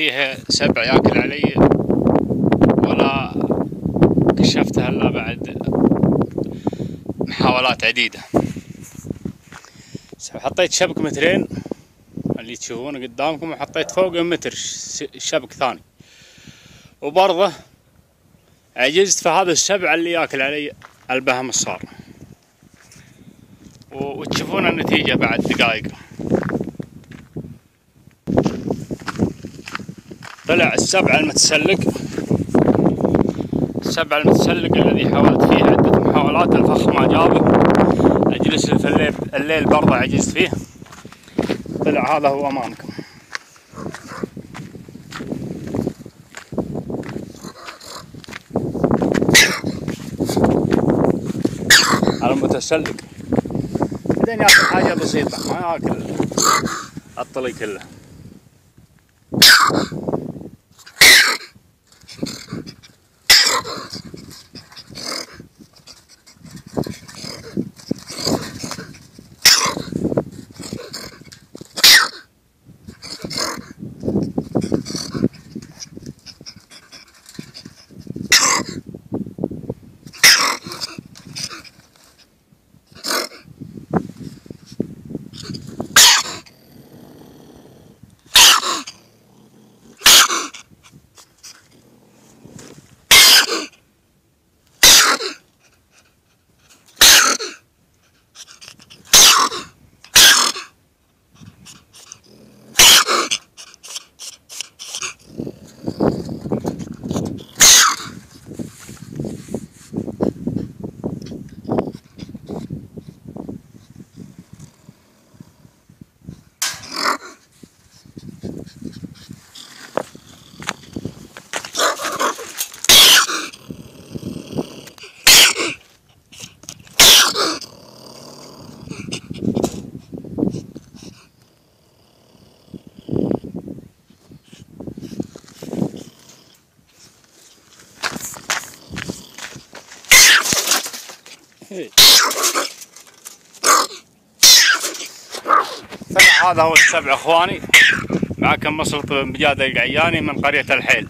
فيها سبع ياكل علي ولا كشفتها الا بعد محاولات عديدة. حطيت شبك مترين اللي تشوفونه قدامكم، وحطيت فوقه متر شبك ثاني، وبرضه عجزت في هذا السبع اللي ياكل علي البهم الصار. وتشوفون النتيجة بعد دقائق. طلع السبع المتسلق الذي حاولت فيه عدة محاولات، الفخ ما جابه، اجلس في الليل برضه عجزت فيه. طلع هذا هو امامكم. على المتسلق بعدين ياكل حاجة بسيطة، ما ياكل الطلي كله. هذا هو السبع اخواني، معكم مصرف بن بجاد القعياني من قرية الحيل.